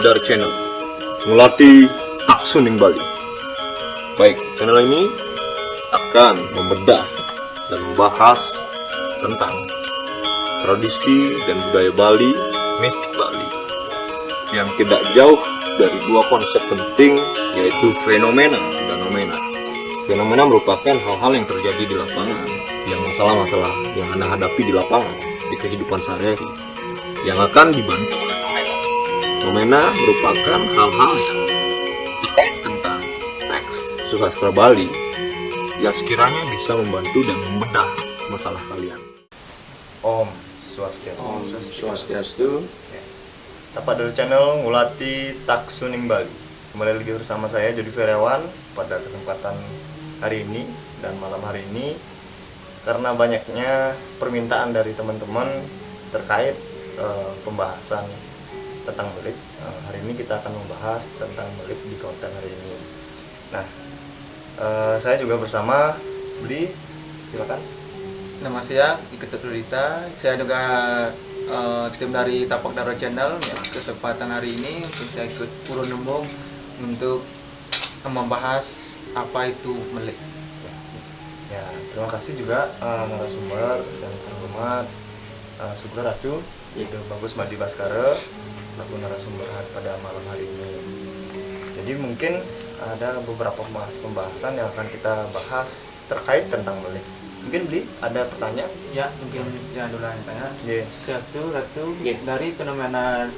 dari channel Melati Taksuning Bali. Baik, channel ini akan membedah dan membahas tentang tradisi dan budaya Bali, mistik Bali, yang tidak jauh dari dua konsep penting, yaitu fenomena dan nomena. Fenomena merupakan hal-hal yang terjadi di lapangan, yang masalah-masalah yang Anda hadapi di lapangan, di kehidupan sehari-hari, yang akan dibantu oleh nomena. Nomena merupakan hal-hal yang terkait tentang teks sastra Bali yang sekiranya bisa membantu dan membedah masalah kalian. Om Swastiastu. Om Swastiastu. Tepat dari channel Ngulati Taksuning Bali. Kembali lagi bersama saya Jody Feriawan pada kesempatan hari ini dan malam hari ini, karena banyaknya permintaan dari teman-teman terkait pembahasan tentang melik. Hari ini kita akan membahas tentang melik di konten hari ini. Nah, saya juga bersama Bli, silakan. Nama saya Iketut Rudita. Saya juga tim dari Tapak Daro Channel. Ya, kesempatan hari ini saya ikut urun nembung untuk membahas apa itu melik. Ya, terima kasih juga narasumber yang terhormat Sugeng Ratu, yaitu Bagus Madi Baskara, selaku narasumber pada malam hari ini. Jadi mungkin ada beberapa pembahasan yang akan kita bahas terkait tentang melik. Mungkin Bli ada pertanyaan? Ya, mungkin jangan dulu yang tanya. Swastiastu, Ratu. Yeah. Dari fenomena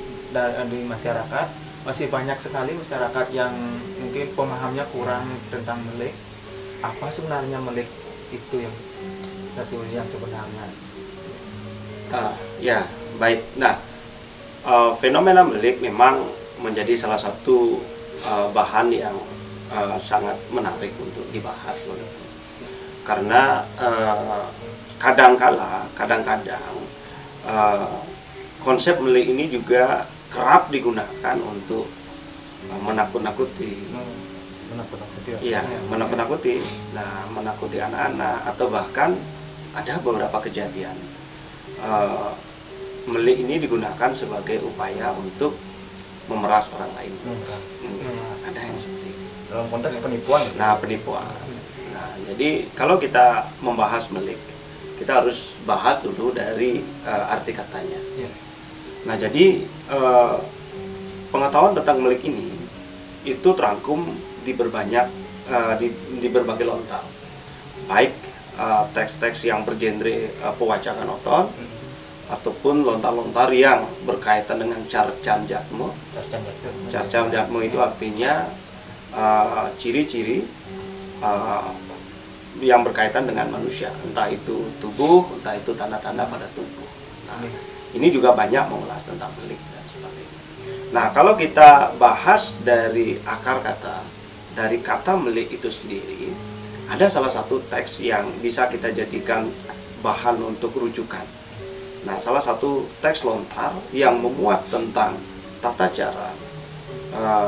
di masyarakat, masih banyak sekali masyarakat yang mungkin pemahamnya kurang tentang melik. Apa sebenarnya melik itu yang Ratu yang sebenarnya? Ya, baik. Nah, fenomena melik memang menjadi salah satu bahan yang sangat menarik untuk dibahas, karena kadang-kadang konsep melik ini juga kerap digunakan untuk menakut-nakuti. Iya, menakut-nakuti. Nah, menakuti anak-anak, atau bahkan ada beberapa kejadian melik ini digunakan sebagai upaya untuk memeras orang lain. Ada yang seperti itu. Dalam konteks penipuan. Nah, penipuan. Nah, jadi kalau kita membahas melik, kita harus bahas dulu dari arti katanya. Nah, jadi pengetahuan tentang melik ini itu terangkum di berbagai lontar, baik teks-teks yang bergenre pewacakan oton, ataupun lontar-lontar yang berkaitan dengan carcam jatmo. Carcam jatmo itu artinya ciri-ciri yang berkaitan dengan manusia, entah itu tubuh, entah itu tanda-tanda pada tubuh. Nah, ini juga banyak mengulas tentang melik dan sebagainya. Nah, kalau kita bahas dari akar kata, dari kata melik itu sendiri, ada salah satu teks yang bisa kita jadikan bahan untuk rujukan. Nah, salah satu teks lontar yang memuat tentang tata cara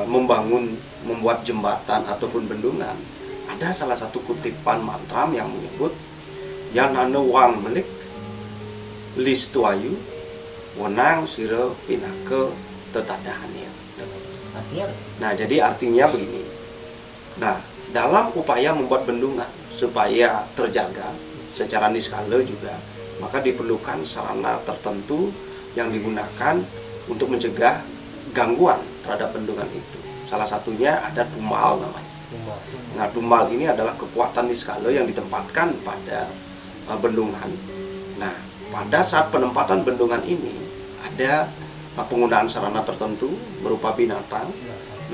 membuat jembatan ataupun bendungan, ada salah satu kutipan mantram yang menyebut Yanane wang melik listuayu wenang siro pinake tetadahannya. Nah, jadi artinya begini. Nah, dalam upaya membuat bendungan supaya terjaga secara niskala juga, maka diperlukan sarana tertentu yang digunakan untuk mencegah gangguan terhadap bendungan itu. Salah satunya ada tumbal namanya. Nah, tumbal ini adalah kekuatan niskala yang ditempatkan pada bendungan. Nah, pada saat penempatan bendungan ini ada penggunaan sarana tertentu berupa binatang.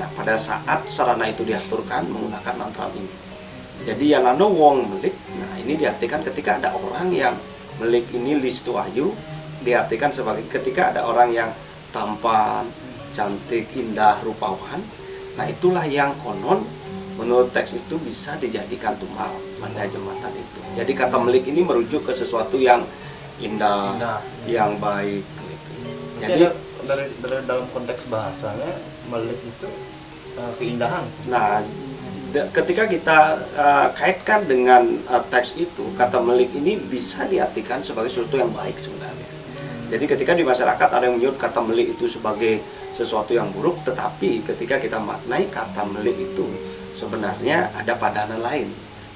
Nah, pada saat sarana itu diaturkan menggunakan mantra ini. Jadi Yanane wong melik, nah ini diartikan ketika ada orang yang melik ini listu ayu, diartikan sebagai ketika ada orang yang tampan, cantik, indah, rupawan. Nah, itulah yang konon menurut teks itu bisa dijadikan tumbal pada jembatan itu. Jadi kata melik ini merujuk ke sesuatu yang indah. Yang baik gitu. Jadi dari dalam konteks bahasanya melik itu keindahan. Nah, ketika kita kaitkan dengan teks itu, kata melik ini bisa diartikan sebagai sesuatu yang baik sebenarnya. Jadi ketika di masyarakat ada yang menyebut kata melik itu sebagai sesuatu yang buruk, tetapi ketika kita maknai kata melik itu sebenarnya ada padanan lain,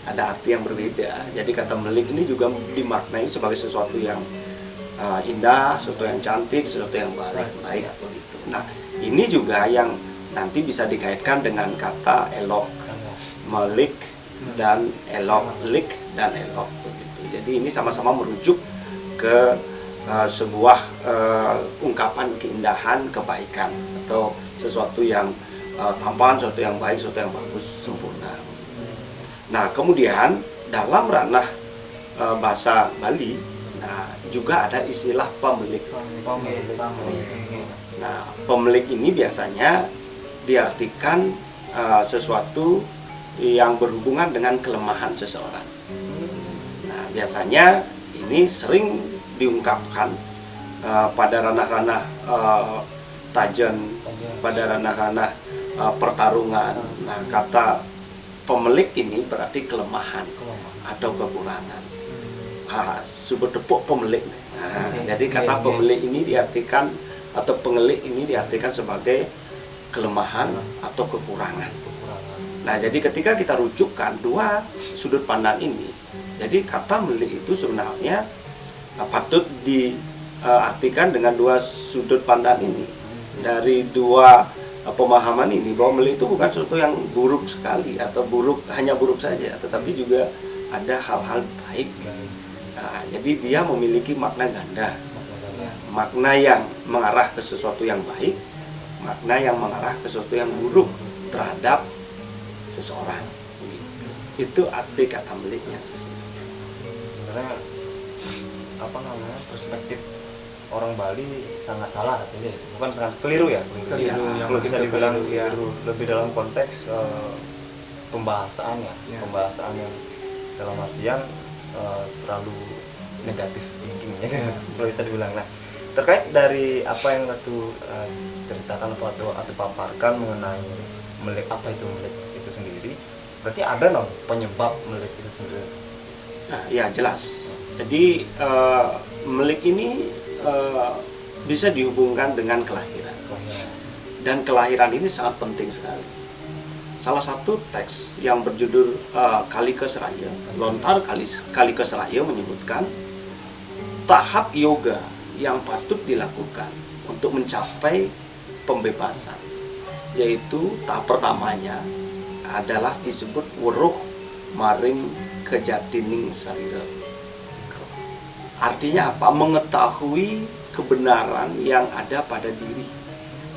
ada arti yang berbeda. Jadi kata melik ini juga dimaknai sebagai sesuatu yang indah, sesuatu yang cantik, sesuatu yang baik begitu. Nah, ini juga yang nanti bisa dikaitkan dengan kata elok, melik dan elok, lik dan elok begitu. Jadi ini sama-sama merujuk ke sebuah ungkapan keindahan, kebaikan, atau sesuatu yang tampan, sesuatu yang baik, sesuatu yang bagus, sempurna. Nah, kemudian dalam ranah bahasa Bali, nah juga ada istilah pemilik. Nah, pemilik ini biasanya diartikan sesuatu yang berhubungan dengan kelemahan seseorang. Nah, biasanya ini sering diungkapkan pada ranah-ranah tajen, pada ranah-ranah pertarungan. Nah, kata pemilik ini berarti kelemahan atau kekurangan. Sebut tepuk pemilik. Nah, jadi kata pemilik ini diartikan atau pengelik ini diartikan sebagai kelemahan atau kekurangan. Nah, jadi ketika kita rujukkan dua sudut pandang ini, jadi kata melik itu sebenarnya patut diartikan dengan dua sudut pandang ini. Dari dua pemahaman ini, bahwa melik itu bukan sesuatu yang buruk sekali atau hanya buruk saja, tetapi juga ada hal-hal baik. Nah, jadi dia memiliki makna ganda, makna yang mengarah ke sesuatu yang baik, makna yang mengarah ke sesuatu yang buruk terhadap seseorang. Itu arti kata meliknya. Sebenarnya perspektif orang Bali sangat salah hasilnya, bukan sangat keliru ya, kalau bisa dibilang keliru, lebih dalam konteks pembahasan yang dalam artian terlalu negatif thinkingnya, kalau bisa dibilang. Nah, terkait dari apa yang Ratu ceritakan atau paparkan mengenai melik, apa itu melik itu sendiri, berarti ada penyebab melik itu sendiri. Nah, ya jelas. Jadi melik ini bisa dihubungkan dengan kelahiran. Dan kelahiran ini sangat penting sekali. Salah satu teks yang berjudul Kalika Seraya, Lontar Kalika Seraya menyebutkan tahap yoga yang patut dilakukan untuk mencapai pembebasan, yaitu tahap pertamanya adalah disebut weruh maring kejatining sarira. Artinya apa? Mengetahui kebenaran yang ada pada diri.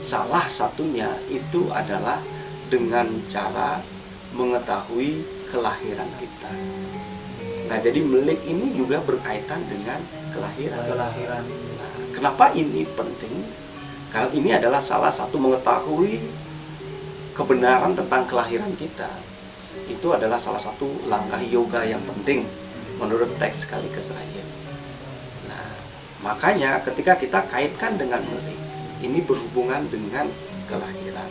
Salah satunya itu adalah dengan cara mengetahui kelahiran kita. Nah, jadi melik ini juga berkaitan dengan kelahiran. Nah, kenapa ini penting? Karena ini adalah salah satu mengetahui kebenaran tentang kelahiran kita. Itu adalah salah satu langkah yoga yang penting menurut teks Kalika Seraya. Nah, makanya ketika kita kaitkan dengan melik, ini berhubungan dengan kelahiran.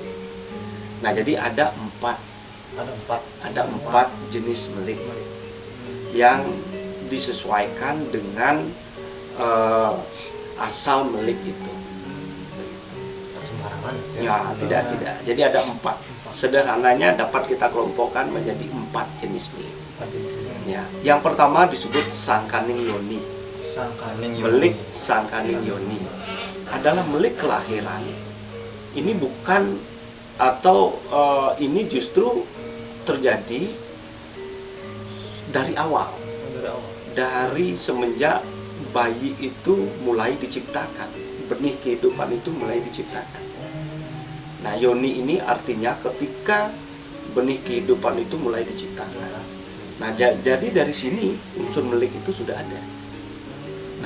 Nah, jadi ada empat jenis melik yang disesuaikan dengan asal melik itu. Ya, tidak. Jadi ada empat. Sederhananya dapat kita kelompokkan menjadi empat jenis melik. Ya, yang pertama disebut sangkaning yoni. Melik sangkaning yoni adalah melik kelahiran. Ini bukan atau ini justru terjadi dari awal, dari semenjak bayi itu mulai diciptakan, benih kehidupan itu mulai diciptakan. Nah, yoni ini artinya ketika benih kehidupan itu mulai diciptakan. Nah, jadi dari sini unsur melik itu sudah ada.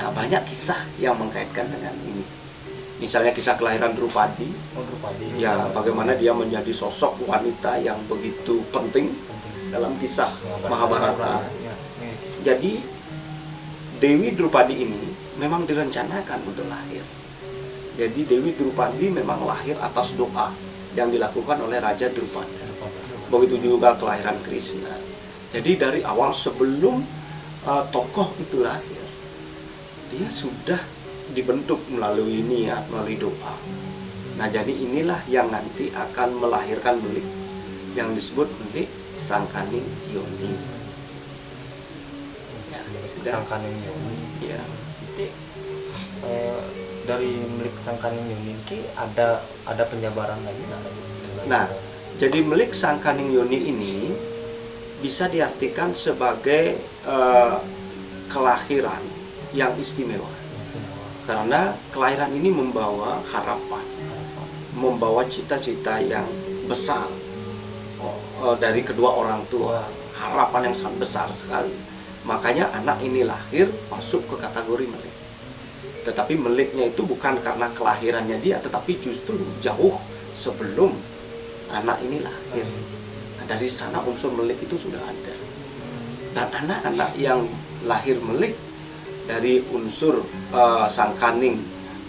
Nah, banyak kisah yang mengkaitkan dengan ini. Misalnya kisah kelahiran Drupadi, ya bagaimana dia menjadi sosok wanita yang begitu penting dalam kisah Mahabharata. Jadi Dewi Drupadi ini memang direncanakan untuk lahir. Jadi Dewi Drupadi memang lahir atas doa yang dilakukan oleh Raja Drupada. Begitu juga kelahiran Krishna. Jadi dari awal sebelum tokoh itu lahir, dia sudah dibentuk melalui niat, melalui doa. Nah, jadi inilah yang nanti akan melahirkan melik yang disebut melik Sangkaning Yoni. Ya, sudah. Sangkaning Yoni. Ya. Jadi dari melik Sangkaning Yoni ini ada penjabaran lagi nggak? Nah, jadi melik Sangkaning Yoni ini bisa diartikan sebagai kelahiran yang istimewa. Karena kelahiran ini membawa harapan, membawa cita-cita yang besar dari kedua orang tua, harapan yang sangat besar sekali. Makanya anak ini lahir masuk ke kategori melik. Tetapi meliknya itu bukan karena kelahirannya dia, tetapi justru jauh sebelum anak ini lahir. Nah, dari sana unsur melik itu sudah ada. Dan anak-anak yang lahir melik dari unsur Sangkaning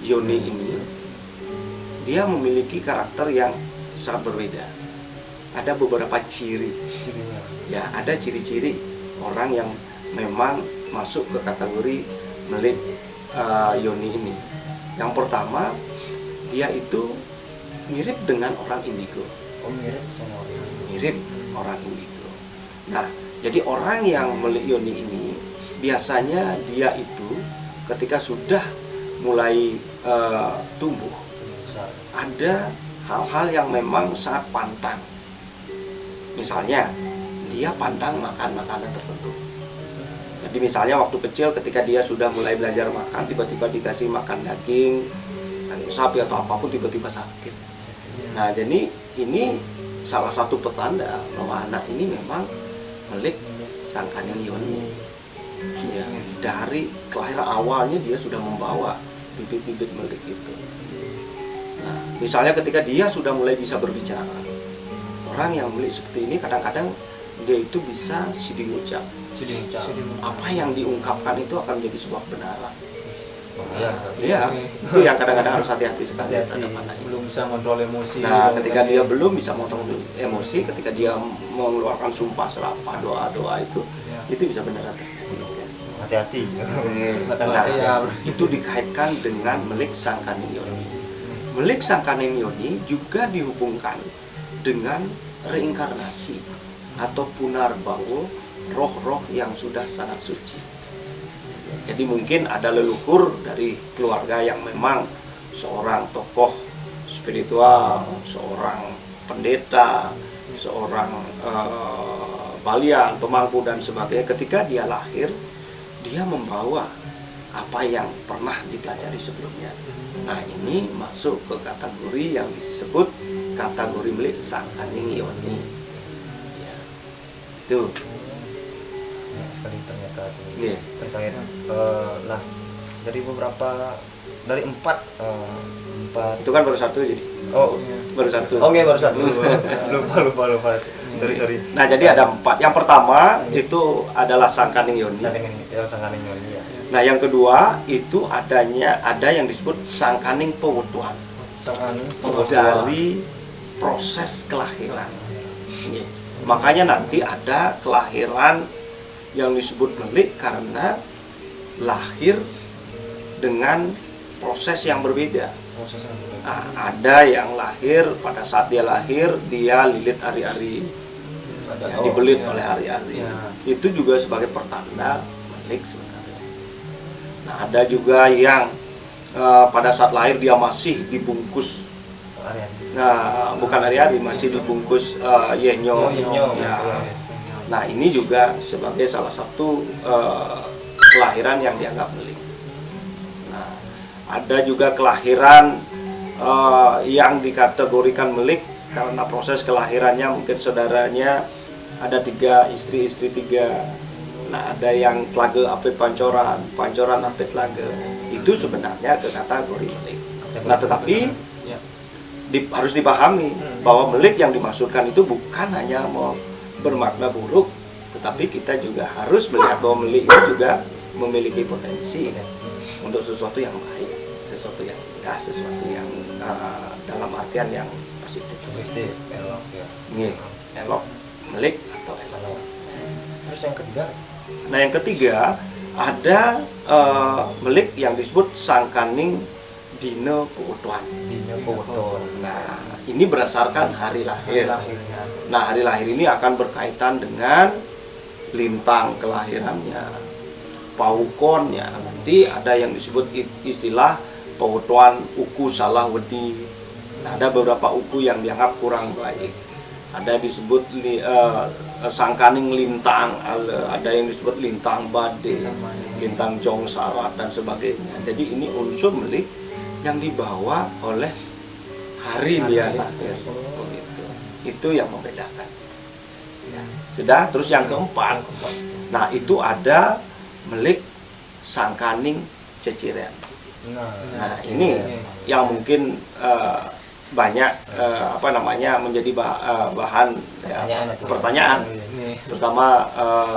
Yoni ini, dia memiliki karakter yang sangat berbeda. Ada beberapa ciri, ya, ada ciri-ciri orang yang memang masuk ke kategori melik Yoni ini. Yang pertama, dia itu mirip dengan orang indigo. Mirip orang indigo. Nah, jadi orang yang melik Yoni ini biasanya dia itu ketika sudah mulai tumbuh, ada hal-hal yang memang sangat pantang. Misalnya, dia pantang makan makanan tertentu. Jadi misalnya waktu kecil ketika dia sudah mulai belajar makan, tiba-tiba dikasih makan daging sapi atau apapun, tiba-tiba sakit. Nah, jadi ini salah satu petanda bahwa anak ini memang melik Sangkaning Yoni. Ya, dari kelahiran awalnya dia sudah membawa bibit-bibit melik itu. Nah, misalnya ketika dia sudah mulai bisa berbicara, orang yang melik seperti ini kadang-kadang dia itu bisa siding ucap. Apa yang diungkapkan itu akan menjadi sebuah kebenaran. Ya, itu yang kadang-kadang harus hati-hati sekali terhadap anak ini. Belum bisa kontrol emosi. Nah, ketika dia belum bisa mengontrol emosi, ketika dia mengeluarkan sumpah serapah, doa-doa itu bisa benar-benar Hati-hati. Nah, itu dikaitkan dengan melik Sangkaning Yoni. Melik Sangkaning Yoni juga dihubungkan dengan reinkarnasi atau punarbawa, roh-roh yang sudah sangat suci. Jadi mungkin ada leluhur dari keluarga yang memang seorang tokoh spiritual, seorang pendeta, seorang balian, pemangku dan sebagainya. Ketika dia lahir, dia membawa apa yang pernah dipelajari sebelumnya. Nah, ini masuk ke kategori yang disebut kategori melik Sangkaning Yoni. Ya. Itu. Sekali ternyata Yeah. terkait lah dari empat Itu kan baru satu jadi. Baru satu. baru satu. lupa. Sorry. Nah, jadi ada 4. Yang pertama itu adalah Sangkaning Yoni. Sangkaning Yoni ya. Nah, yang kedua itu ada yang disebut Sangkaning Pewetuan. Dari proses kelahiran. Ini. Makanya nanti ada kelahiran yang disebut melik karena lahir dengan proses yang berbeda. Nah, ada yang lahir pada saat dia lahir dia lilit ari-ari, dibelit oleh ari-ari. Itu juga sebagai pertanda melik sebenarnya. Nah, ada juga yang pada saat lahir dia masih dibungkus. Nah, bukan ari-ari, masih dibungkus yenyo. Ya. Nah, ini juga sebagai salah satu kelahiran yang dianggap melik. Nah, ada juga kelahiran yang dikategorikan melik karena proses kelahirannya mungkin saudaranya ada 3 istri 3. Nah, ada yang tlage ape pancoran ape tlage. Itu sebenarnya ke kategori melik. Nah, tetapi harus dipahami bahwa melik yang dimaksudkan itu bukan hanya mau bermakna buruk, tetapi kita juga harus melihat bahwa melik itu juga memiliki potensi untuk sesuatu yang baik, sesuatu yang indah, sesuatu yang dalam artian yang positif. Elok, melik atau elok. Terus yang ketiga? Nah, yang ketiga ada melik yang disebut Sangkaning Dina Pewetuan. Dina Pewetuan. Nah, ini berdasarkan hari lahir. Lahirnya. Nah, hari lahir ini akan berkaitan dengan lintang kelahirannya, paukonnya. Nanti ada yang disebut istilah Pewetuan uku salah wedi. Nah, ada beberapa uku yang dianggap kurang baik. Ada disebut sangkaning lintang, ada yang disebut lintang bade, lintang jong sarat dan sebagainya. Jadi ini unsur melik yang dibawa oleh hari dia lahir. Begitu. Itu yang membedakan. Ya. Sudah, terus yang keempat. Nah, itu ada melik sangkaning ceciren. Nah, ini yang mungkin banyak menjadi bahan pertanyaan, terutama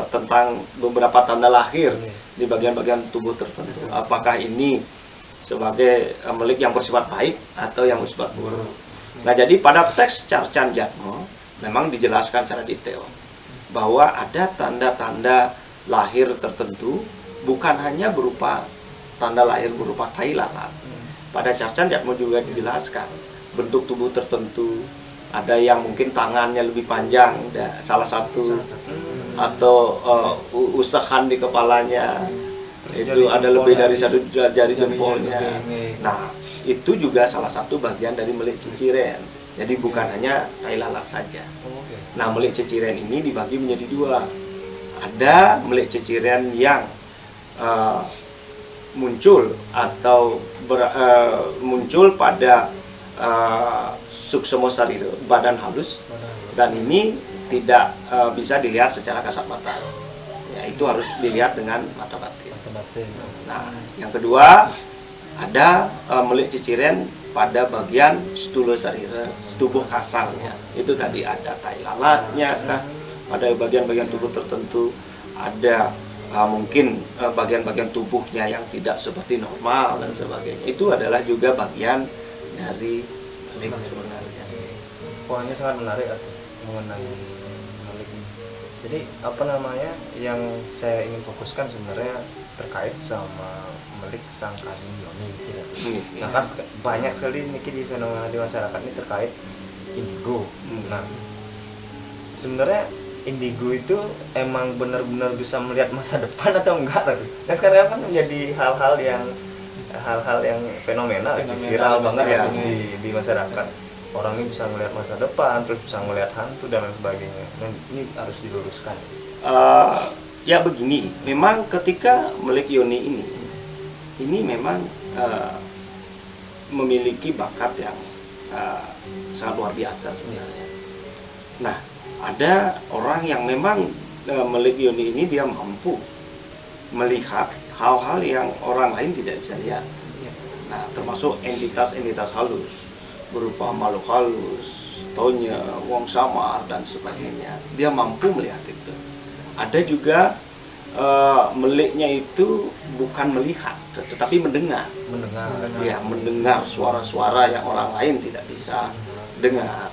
tentang beberapa tanda lahir di bagian-bagian tubuh tertentu. Apakah ini sebagai melik yang bersifat baik atau yang bersifat buruk? Nah, jadi pada teks Carcan Jatmo memang dijelaskan secara detail bahwa ada tanda-tanda lahir tertentu, bukan hanya berupa tanda lahir berupa tai lalat. Pada Carcan Jatmo juga dijelaskan bentuk tubuh tertentu, ada yang mungkin tangannya lebih panjang, salah satu, atau usahan di kepalanya itu ada lebih dari satu jari jempolnya. Nah, itu juga salah satu bagian dari melik ciciren. Jadi bukan hanya tai lalat saja. Nah, melik ciciren ini dibagi menjadi dua. Ada melik ciciren yang muncul atau muncul pada suksema sarira, badan halus, dan ini tidak bisa dilihat secara kasat mata. Ya, itu harus dilihat dengan mata batin. Nah, yang kedua ada melik ciciren pada bagian stula sarira, tubuh kasarnya. Itu tadi ada tai lalatnya, pada bagian-bagian tubuh tertentu ada mungkin bagian-bagian tubuhnya yang tidak seperti normal dan sebagainya. Itu adalah juga bagian dari melik sebenarnya. Poinnya sangat menarik mengenai melik ini. Jadi yang saya ingin fokuskan sebenarnya terkait sama melik sangkaning yoni. Nah, kan banyak sekali di fenomena di masyarakat ini terkait indigo. Nah, sebenarnya indigo itu emang benar-benar bisa melihat masa depan atau enggak? Nah, sekarang kan menjadi hal-hal yang fenomenal viral banget ya di masyarakat. Orang ini bisa melihat masa depan, terus bisa melihat hantu dan lain sebagainya. Dan ini harus diluruskan. Ya begini, memang ketika melik yoni ini memang memiliki bakat yang sangat luar biasa sebenarnya. Nah, ada orang yang memang melik yoni ini dia mampu melihat hal-hal yang orang lain tidak bisa lihat. Nah, termasuk entitas-entitas halus berupa makhluk halus, tonya, wong samar dan sebagainya. Dia mampu melihat itu. Ada juga meliknya itu bukan melihat, tetapi mendengar. Ya, mendengar suara-suara yang orang lain tidak bisa dengar.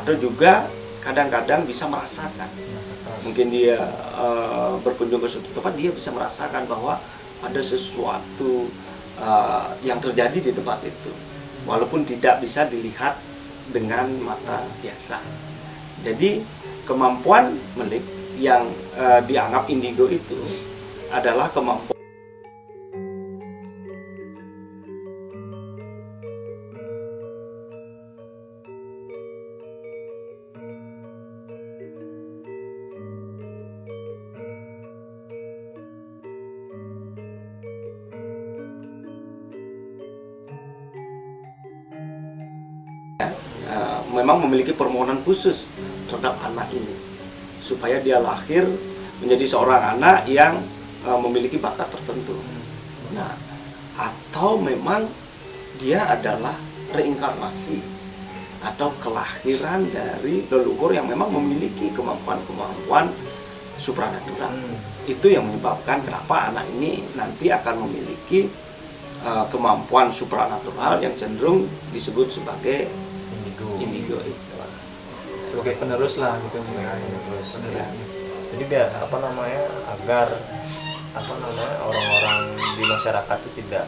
Ada juga kadang-kadang bisa merasakan. Mungkin dia berkunjung ke suatu tempat, dia bisa merasakan bahwa ada sesuatu yang terjadi di tempat itu, walaupun tidak bisa dilihat dengan mata biasa. Jadi kemampuan melik yang dianggap indigo itu adalah kemampuan memang memiliki permohonan khusus terhadap anak ini supaya dia lahir menjadi seorang anak yang memiliki bakat tertentu. Nah, atau memang dia adalah reinkarnasi atau kelahiran dari leluhur yang memang memiliki kemampuan-kemampuan supranatural. Itu yang menyebabkan kenapa anak ini nanti akan memiliki kemampuan supranatural yang cenderung disebut sebagai indigo itu. Sebagai penerus lah gitu. Ya. Jadi biar agar orang-orang di masyarakat itu tidak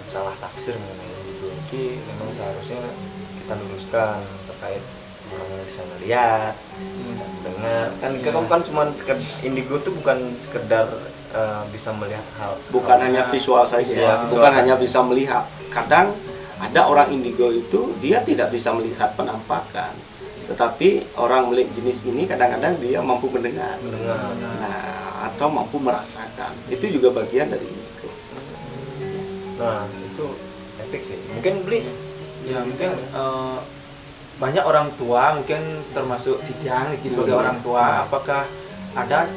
salah tafsir mengenai indigo ini memang seharusnya kita luruskan terkait orang yang bisa melihat dan mendengar kan kamu kan cuma indigo itu bukan sekedar bisa melihat hal Bukan hanya visual saja, Iya, visual bukan saja. hanya bisa melihat. Kadang ada orang indigo itu dia tidak bisa melihat penampakan, tetapi orang melek jenis ini kadang-kadang dia mampu mendengar, nah, atau mampu merasakan. Itu juga bagian dari indigo. nah itu efek sih mungkin beli Ya mungkin banyak orang tua mungkin termasuk Dijang sebagai orang tua, apakah ada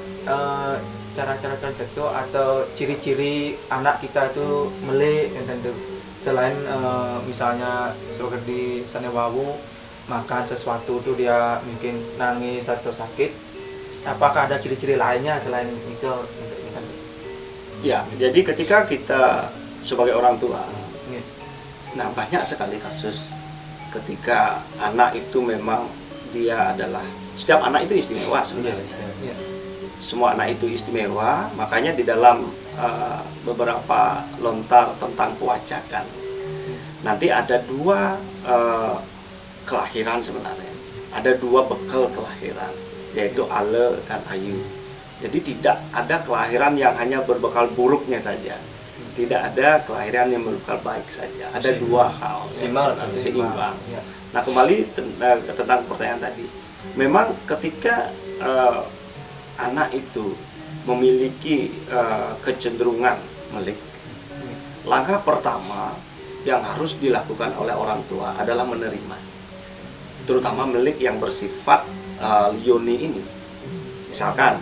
cara-cara tertentu atau ciri-ciri anak kita itu melek dan tentu selain misalnya seperti sanewawu makan sesuatu itu dia mungkin nangis atau sakit, apakah ada ciri-ciri lainnya selain itu? Ya, jadi ketika kita sebagai orang tua, Iya. nah banyak sekali kasus ketika anak itu memang dia adalah, setiap anak itu istimewa sebenarnya. Iya. Semua anak itu istimewa, makanya di dalam beberapa lontar tentang kewajakan nanti ada dua kelahiran sebenarnya, ada dua bekal kelahiran, yaitu ale dan ayu. Jadi tidak ada kelahiran yang hanya berbekal buruknya saja, tidak ada kelahiran yang berbekal baik saja, ada dua hal seimbang. Ya. Nah, kembali tentang pertanyaan tadi, memang ketika anak itu memiliki kecenderungan melek, langkah pertama yang harus dilakukan oleh orang tua adalah menerima, terutama melek yang bersifat yoni ini. Misalkan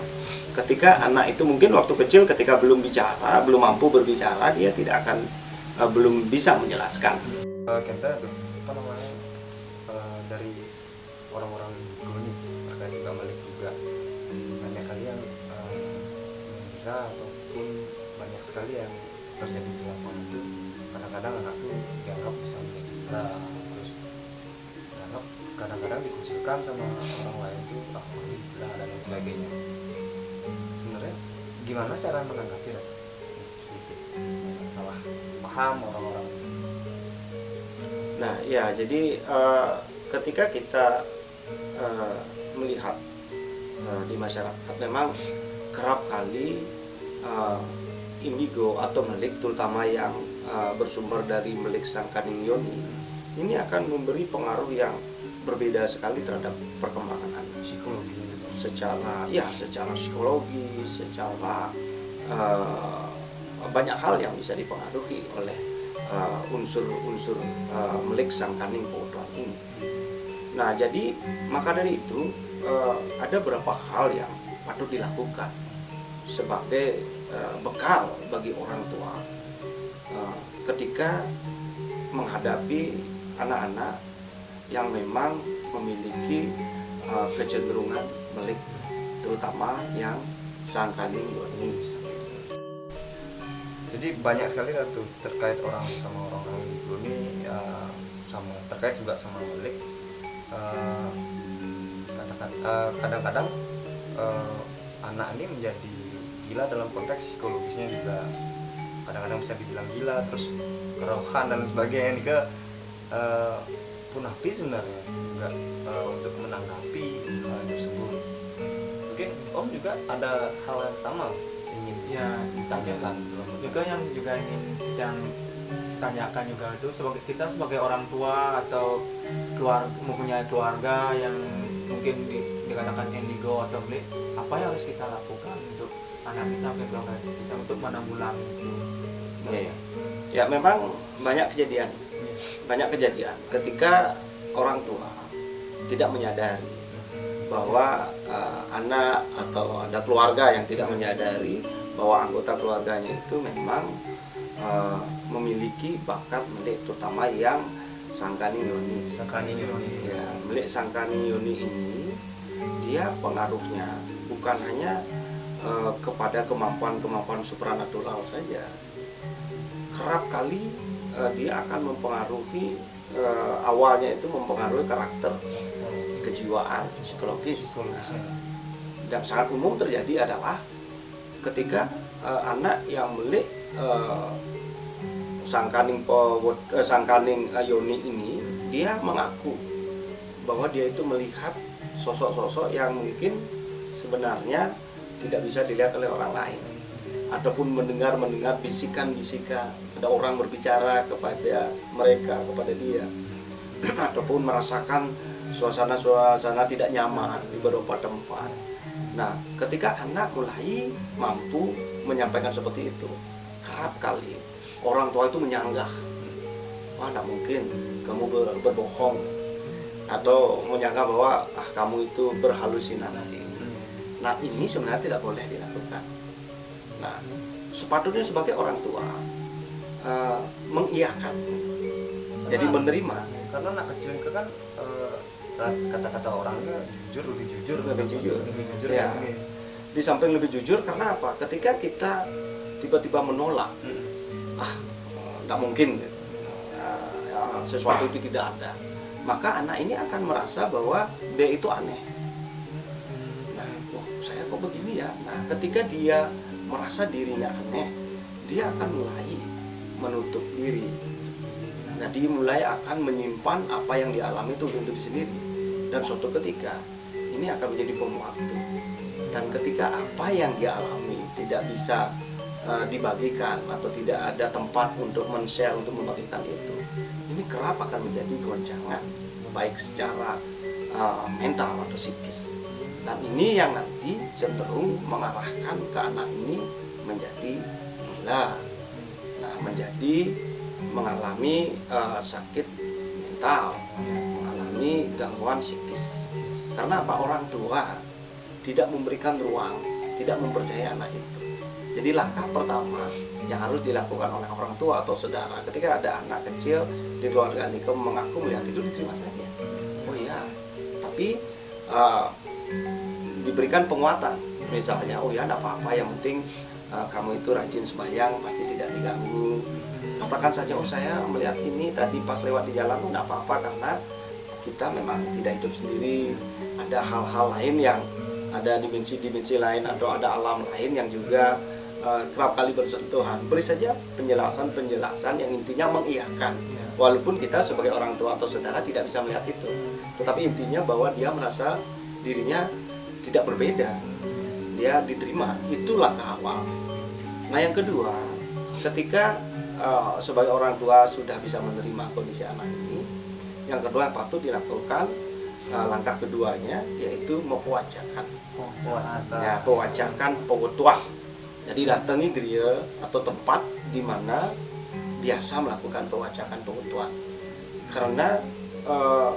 ketika anak itu mungkin waktu kecil ketika belum bicara, belum mampu berbicara, dia tidak akan belum bisa menjelaskan. kita apa namanya dari orang-orang dulu nih terkait juga melek juga banyak kali yang bisa ataupun banyak sekali yang terjadi di lapangan itu kadang-kadang anak tuh dianggap bisa melek gila terus dianggap kadang-kadang dikucilkan sama orang lain tuh gila dan lain sebagainya. Sebenarnya gimana cara menanggapi salah paham orang-orang? Nah, ya, jadi ketika kita melihat di masyarakat, memang kerap kali indigo atau melek, terutama yang bersumber dari melek sangkaning yoni, ini akan memberi pengaruh yang berbeda sekali terhadap perkembangan anak. Psikologi Secara psikologi, secara banyak hal yang bisa dipengaruhi oleh unsur-unsur melek sangkaning podon ini. Nah, jadi maka dari itu ada beberapa hal yang patut dilakukan sebagai bekal bagi orang tua ketika menghadapi anak-anak yang memang memiliki kecenderungan melek, terutama yang sangkaning yoni. Jadi banyak sekali kan tuh terkait orang sama orang indigo ini sama terkait juga sama melek. Kadang-kadang anak ini menjadi gila dalam konteks psikologisnya juga, kadang-kadang bisa dibilang gila, terus kerohan dan sebagainya. Ini ke Punapi sebenarnya juga untuk menanggapi hal tersebut. Mungkin Om juga ada hal yang sama ingin Ya, ditanyakan juga yang ingin kita tanyakan juga itu kita sebagai orang tua atau mempunyai keluarga yang mungkin dikatakan indigo atau melek, apa yang harus kita lakukan untuk anak kita, keluarga kita untuk menanggulangi itu? Ya, memang banyak kejadian ketika orang tua tidak menyadari bahwa anak atau ada keluarga yang tidak menyadari bahwa anggota keluarganya itu memang memiliki bakat melek, terutama yang sangkaning yoni. Ya, melek sangkaning yoni ini dia pengaruhnya bukan hanya kepada kemampuan supranatural saja. Kerap kali dia akan mempengaruhi awalnya itu mempengaruhi karakter, kejiwaan, psikologis. Dan sangat umum terjadi adalah ketika anak yang melek Sangkaning Yoni ini dia mengaku bahwa dia itu melihat sosok-sosok yang mungkin sebenarnya tidak bisa dilihat oleh orang lain, ataupun mendengar bisikan-bisikan, ada orang berbicara kepada mereka, kepada dia, ataupun merasakan suasana-suasana tidak nyaman di beberapa tempat. Nah, ketika anak mulai mampu menyampaikan seperti itu, kerap kali orang tua itu menyanggah, wah tidak mungkin kamu berbohong, atau menyangka bahwa kamu itu berhalusinasi. Nah, ini sebenarnya tidak boleh dilakukan. Nah, sepatutnya sebagai orang tua mengiyakan, jadi menerima. Karena anak kecil itu kan kata-kata orangnya lebih jujur Ya. Di samping lebih jujur, karena apa? Ketika kita tiba-tiba menolak, tidak mungkin, sesuatu itu tidak ada, maka anak ini akan merasa bahwa dia itu aneh. Nah, saya kok begini ya. Nah, ketika dia merasa dirinya aneh, dia akan mulai menutup diri. Nah, dia mulai akan menyimpan apa yang dialami itu untuk diri sendiri. Dan suatu ketika ini akan menjadi bom waktu. Dan ketika apa yang dia alami tidak bisa dibagikan atau tidak ada tempat untuk men-share, untuk membagikan itu, ini kerap akan menjadi goncangan, baik secara mental atau psikis. Dan ini yang nanti cenderung mengarahkan ke anak ini menjadi gila, nah, menjadi mengalami sakit mental, mengalami gangguan psikis. Karena apa? Orang tua tidak memberikan ruang, tidak mempercayai anak itu. Jadi langkah pertama yang harus dilakukan oleh orang tua atau saudara ketika ada anak kecil di keluarga ini mengaku melihat itu, diterima saja. Oh iya, tapi diberikan penguatan. Misalnya, oh ya, tidak apa-apa, yang penting kamu itu rajin sembahyang, pasti tidak diganggu. Katakan saja, oh saya melihat ini tadi pas lewat di jalan, tidak apa-apa, karena kita memang tidak hidup sendiri. Ada hal-hal lain yang ada dimensi-dimensi lain atau ada alam lain yang juga kerap kali bersentuhan. Beri saja penjelasan-penjelasan yang intinya mengiyakan. Walaupun kita sebagai orang tua atau saudara tidak bisa melihat itu, tetapi intinya bahwa dia merasa dirinya tidak berbeda, dia diterima. Itu langkah awal. Nah, yang kedua, ketika sebagai orang tua sudah bisa menerima kondisi anak ini, yang kedua yang patut dilakukan, langkah keduanya yaitu mewajakan. Ya, pewajakan pewetuah. Jadi datangi gereja atau tempat di mana biasa melakukan pewajakan pewetuan. Karena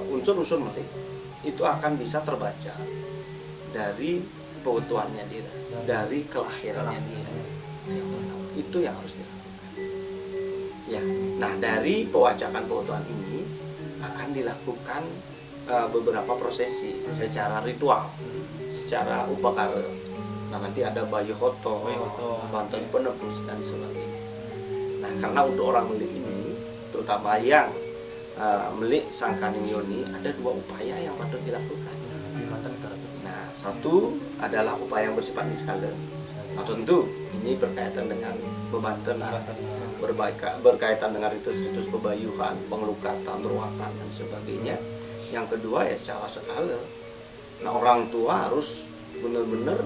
unsur-unsur melik itu akan bisa terbaca dari pewetuannya dia, dari kelahirannya dia. Itu yang harus dilakukan. Ya, nah dari pewajakan pewetuan ini akan dilakukan beberapa prosesi secara ritual, secara upakara. Nah, nanti ada bayu hoto, bantuan penebus dan sebagainya. Nah, karena untuk orang melik ini, terutama yang melik Sangkaning Yoni, ada dua upaya yang patut dilakukan. Nah, satu adalah upaya yang bersifat niskala. Nah, tentu ini berkaitan dengan bebanten, berkaitan dengan ritus-ritus pebayuhan, pengelukatan, ruatan dan sebagainya. Yang kedua ya secara skala. Nah, orang tua harus benar-benar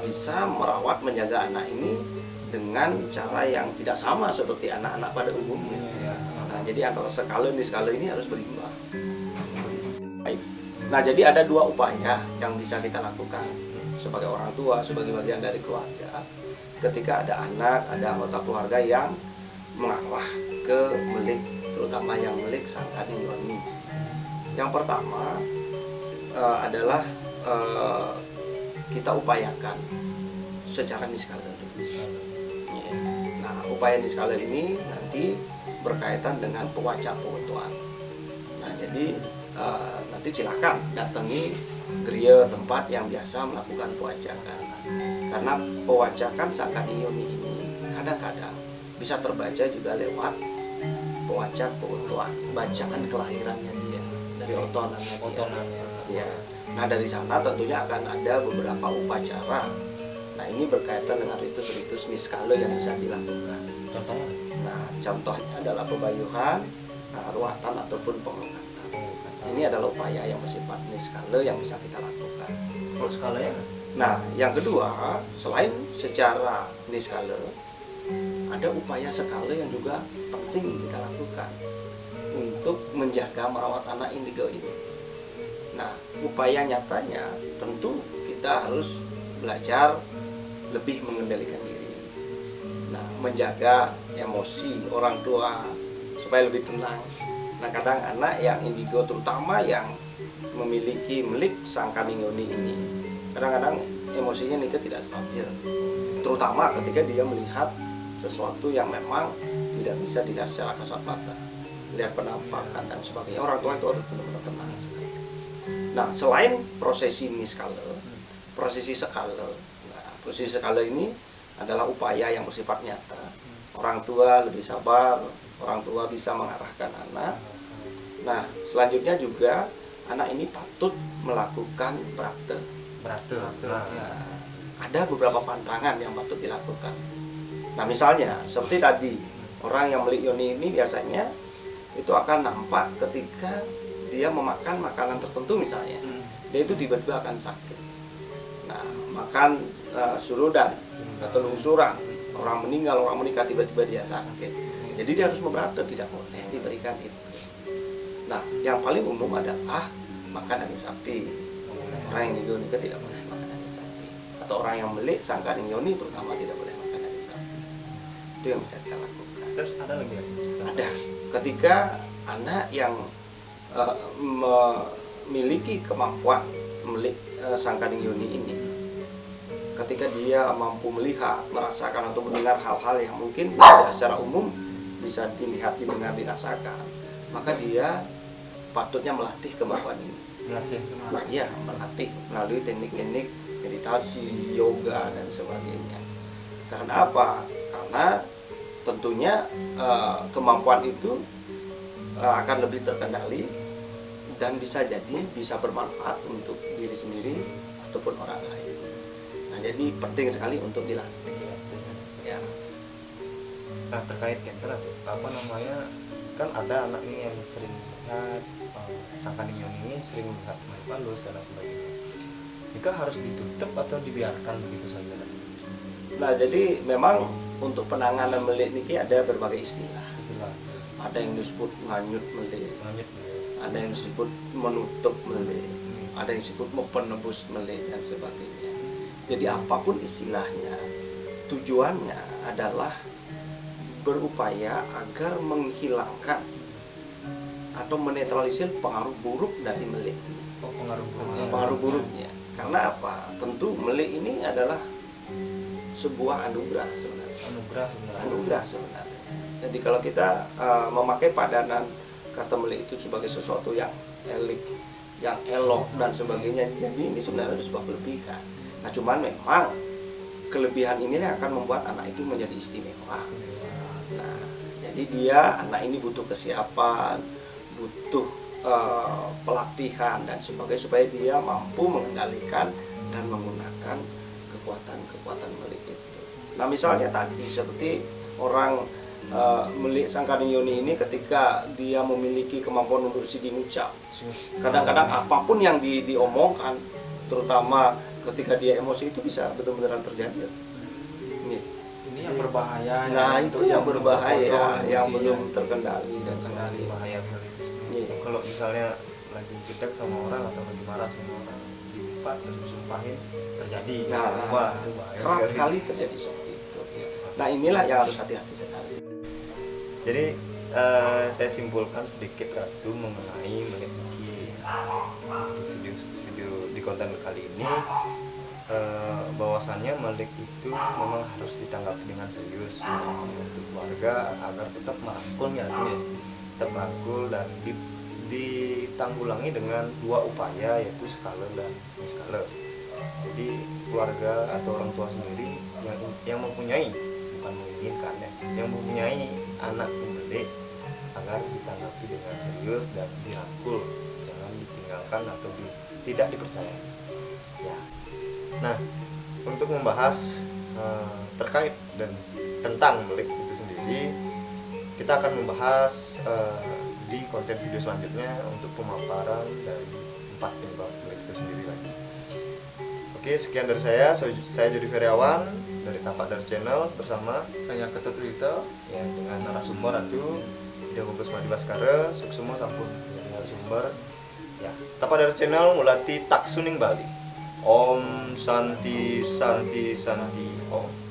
bisa merawat, menjaga anak ini dengan cara yang tidak sama seperti anak-anak pada umumnya. Nah, jadi antara skala ini harus berimbang. Baik. Nah, jadi ada dua upaya yang bisa kita lakukan sebagai orang tua, sebagai bagian dari keluarga. Ketika ada anak, ada anggota keluarga yang mengarah ke melik, terutama yang melik Sangkaning Yoni. Yang pertama adalah kita upayakan secara niskala. Nah, upaya niskala ini nanti berkaitan dengan pewajakan. Nah, jadi nanti silakan datangi gereja tempat yang biasa melakukan pewajakan. Karena pewajakan Sangkaning Yoni ini kadang-kadang bisa terbaca juga lewat pewajak pewetuan, bacaan kelahirannya dia, dari otonannya dia. Ya. Nah, dari sana tentunya akan ada beberapa upacara Nah, ini berkaitan dengan ritus-ritus niskala yang bisa dilakukan. Contohnya? Nah, contohnya adalah pebayuhan, ruatan ataupun penglukatan. Ini adalah upaya yang bersifat niskala yang bisa kita lakukan. Kalau skalanya? Nah, yang kedua, selain secara niskala, ada upaya skala yang juga penting kita lakukan untuk menjaga merawat anak indigo ini. Nah, upaya nyatanya tentu kita harus belajar lebih mengendalikan diri. Nah, menjaga emosi orang tua supaya lebih tenang. Nah, kadang anak yang indigo, terutama yang memiliki melik sang kaning yoni ini, kadang-kadang emosinya nih tidak stabil, terutama ketika dia melihat sesuatu yang memang tidak bisa dilihat secara kasat mata, lihat penampakan dan sebagainya. Orang tua itu harus benar-benar tenang sekali. Nah, selain prosesi niskala, prosesi skala. Nah, prosesi skala ini adalah upaya yang bersifat nyata. Orang tua lebih sabar, orang tua bisa mengarahkan anak. Nah, selanjutnya juga anak ini patut melakukan praktek. Nah, ada beberapa pantangan yang patut dilakukan. Nah, misalnya seperti tadi, orang yang melik yoni ini biasanya itu akan nampak ketika dia memakan makanan tertentu misalnya. Dia itu tiba-tiba akan sakit. Nah, makan surudan atau lungsuran, orang meninggal, orang menikah, tiba-tiba dia sakit. Jadi dia harus memberatkan, tidak boleh diberikan itu. Nah, yang paling umum adalah makan daging sapi. Orang yang indigo nikah tidak boleh makan daging sapi. Atau orang yang melik sang kaning yoni terutama tidak boleh makan daging sapi. Itu yang bisa kita lakukan. Terus ada lagi? Ada. Ketika anak yang memiliki kemampuan melik sang kaning yoni ini, ketika dia mampu melihat, merasakan atau mendengar hal-hal yang mungkin secara umum bisa dilihat, didengar, dirasakan, maka dia patutnya melatih kemampuan ini. Iya, melatih melalui teknik-teknik meditasi, yoga dan sebagainya. Karena apa? Karena tentunya kemampuan itu akan lebih terkendali dan bisa jadi bisa bermanfaat untuk diri sendiri ataupun orang lain. Nah, jadi penting sekali untuk dilatih. Ya. Nah, terkait gender apa namanya, kan ada anak ini yang sering melihat sang kaning yoni ini sering melihat makhluk halus dan lain sebagainya. Jika harus ditutup atau dibiarkan begitu saja? Nah, jadi memang untuk penanganan melik niki ada berbagai istilah. Ada yang disebut nganyut melik, ada yang disebut menutup melik, ada yang disebut penebus melik dan sebagainya. Jadi apapun istilahnya, tujuannya adalah berupaya agar menghilangkan atau menetralisir pengaruh buruk dari melik. Pengaruh buruknya. Karena apa? Tentu melik ini adalah sebuah anugerah sebenarnya. Anugerah sebenarnya. Jadi kalau kita memakai padanan kata melik itu sebagai sesuatu yang elik, yang elok dan sebagainya, jadi ini sebenarnya sebuah kelebihan. Nah, cuman memang kelebihan ini akan membuat anak itu menjadi istimewa. Nah, jadi anak ini butuh kesiapan, butuh pelatihan dan sebagainya supaya dia mampu mengendalikan dan menggunakan kekuatan melik itu. Nah, misalnya tadi seperti orang melik sang kaning yoni ini, ketika dia memiliki kemampuan untuk siding ucap, kadang-kadang apapun yang diomongkan, terutama ketika dia emosi, itu bisa benar-benar terjadi. Ini yang berbahaya. Nah, itu yang berbahaya, yang belum terkendali dan terkendali. Bahaya sekali. Kalau misalnya lagi gedek sama orang atau lagi marah sama orang, diempat dan disumpahin terjadi. Nah, wah, itu bahaya kerap sekali. kali terjadi seperti itu. Nah, inilah yang harus hati-hati sekali. Jadi saya simpulkan sedikit Ratu mengenai melik niki video di konten kali ini, bahwasannya melik itu memang harus ditanggapi dengan serius untuk keluarga agar tetap merangkulnya, tetap merangkul dan ditanggulangi dengan dua upaya, yaitu skala dan niskala. Jadi keluarga atau orang tua sendiri yang mempunyai, bukan menginginkan ya, yang mempunyai anak melik agar ditanggapi dengan serius dan dirangkul, jangan ditinggalkan atau tidak dipercaya. Ya. Nah, untuk membahas terkait dan tentang Melik itu sendiri, kita akan membahas di konten video selanjutnya untuk pemaparan dari 4 penyebab Melik itu sendiri lagi. Oke, sekian dari saya Jody Feriawan dari Tapak Dar Channel bersama Saya Ketut Rito. ya dengan narasumber itu Dia Bagus Madi Baskara, Suksumo sampun menjadi narasumber. Ya, Tapak Dar Channel mulati taksuning Bali. Om Santi Santi Santi Om.